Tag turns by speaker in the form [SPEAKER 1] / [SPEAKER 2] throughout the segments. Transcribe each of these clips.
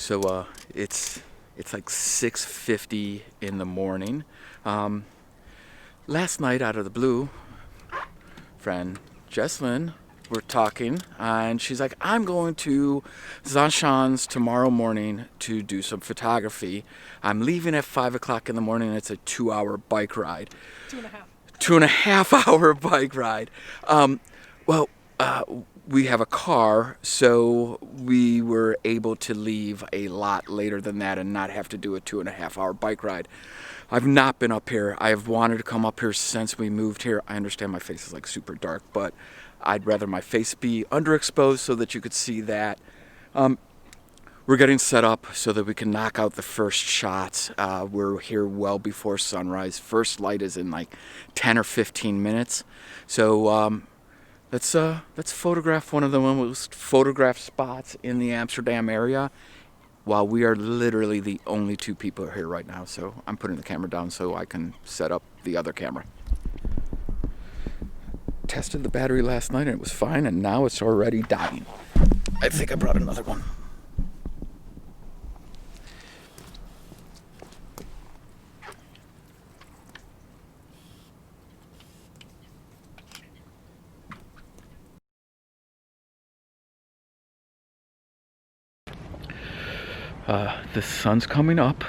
[SPEAKER 1] So it's like 6:50 in the morning. Last night, out of the blue, friend Jesslyn, we're talking, and she's like, I'm going to Zaanse Shans tomorrow morning to do some photography. I'm leaving at 5 o'clock in the morning. It's a 2-hour bike ride. 2.5 hour bike ride. We have a car, so we were able to leave a lot later than that and not have to do a 2.5 hour bike ride. I've not been up here. I've wanted to come up here since we moved here. I understand my face is like super dark, but I'd rather my face be underexposed so that you could see that. We're getting set up so that we can knock out the first shots. We're here well before sunrise. First light is in like 10 or 15 minutes. So let's photograph one of the most photographed spots in the Amsterdam area while we are literally the only two people here right now. So I'm putting the camera down so I can set up the other camera. Tested the battery last night and it was fine, and now it's already dying. I think I brought another one. The sun's coming up.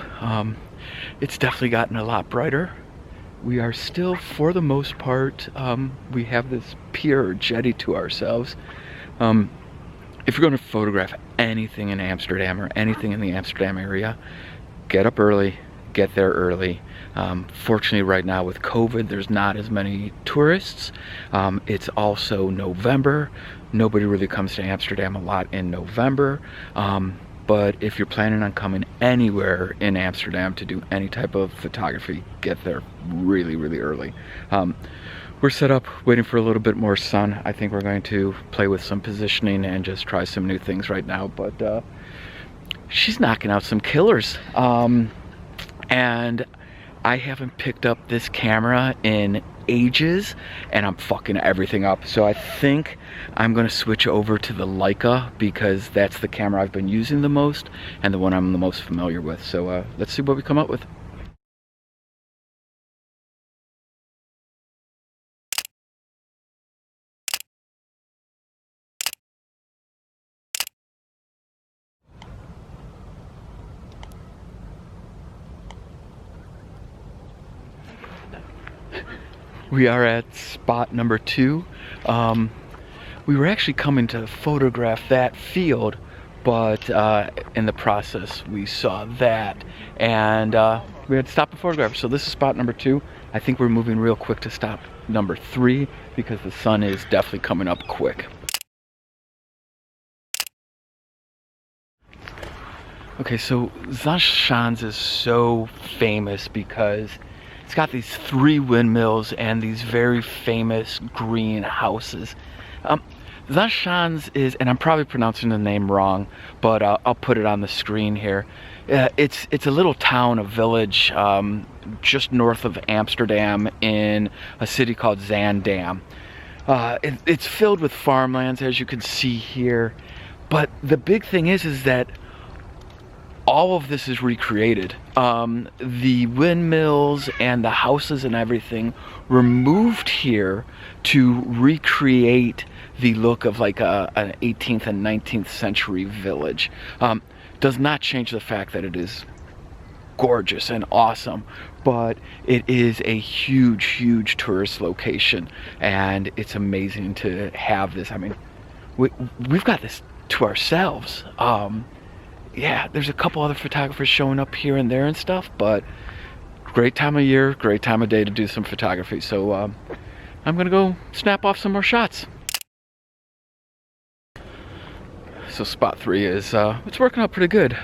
[SPEAKER 1] It's definitely gotten a lot brighter. We are still, for the most part, we have this pier or jetty to ourselves. If you're going to photograph anything in Amsterdam or anything in the Amsterdam area, get up early, get there early. Fortunately right now with COVID, there's not as many tourists. It's also November. Nobody really comes to Amsterdam a lot in November. But if you're planning on coming anywhere in Amsterdam to do any type of photography, get there really, really early. We're set up waiting for a little bit more sun. I think we're going to play with some positioning and just try some new things right now. But she's knocking out some killers. And I haven't picked up this camera in ages, and I'm fucking everything up. So I think I'm gonna switch over to the Leica because that's the camera I've been using the most and the one I'm the most familiar with. So let's see what we come up with. We are at spot number 2. We were actually coming to photograph that field, but in the process we saw that, and we had to stop and photograph. So this is spot number 2. I think we're moving real quick to stop number 3 because the sun is definitely coming up quick. Okay, so Zaanse Shans is so famous because it's got these 3 windmills and these very famous green houses. Zaanse Shans is, and I'm probably pronouncing the name wrong, but I'll put it on the screen here. It's a little town, a village, just north of Amsterdam in a city called Zaandam. It's filled with farmlands, as you can see here. But the big thing is that all of this is recreated. The windmills and the houses and everything were moved here to recreate the look of like an 18th and 19th century village. Does not change the fact that it is gorgeous and awesome, but it is a huge tourist location, and it's amazing to have this. I mean, we've got this to ourselves. Yeah, there's a couple other photographers showing up here and there and stuff, but great time of year, great time of day to do some photography. So I'm gonna go snap off some more shots. So spot 3 is, it's working out pretty good.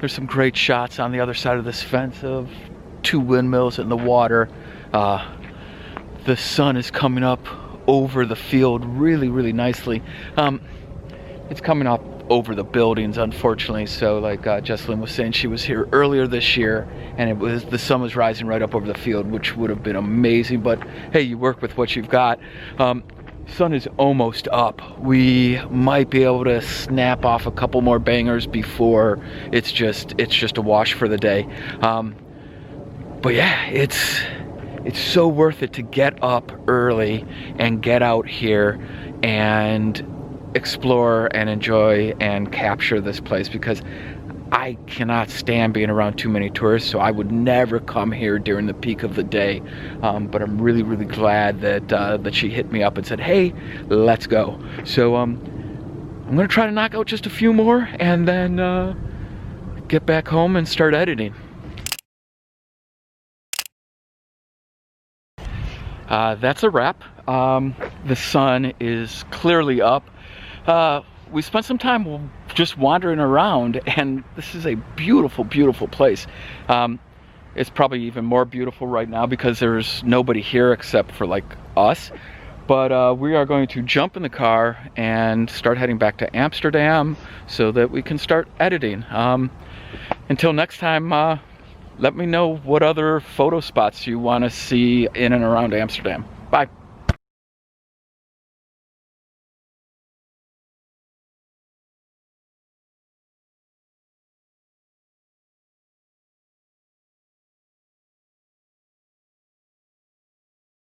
[SPEAKER 1] There's some great shots on the other side of this fence of 2 windmills in the water. The sun is coming up over the field really nicely. It's coming up over the buildings, unfortunately. So like Jesslyn was saying, she was here earlier this year and the sun was rising right up over the field, which would have been amazing, but hey, you work with what you've got. sun is almost up. We might be able to snap off a couple more bangers before it's just a wash for the day. But yeah, it's so worth it to get up early and get out here and explore and enjoy and capture this place, because I cannot stand being around too many tourists, so I would never come here during the peak of the day. But I'm really, really glad that she hit me up and said, hey, let's go. So I'm gonna try to knock out just a few more and then get back home and start editing. That's a wrap. The sun is clearly up. We spent some time just wandering around, and this is a beautiful, beautiful place. It's probably even more beautiful right now because there's nobody here except for like us. But we are going to jump in the car and start heading back to Amsterdam so that we can start editing. Until next time, let me know what other photo spots you want to see in and around Amsterdam. Bye.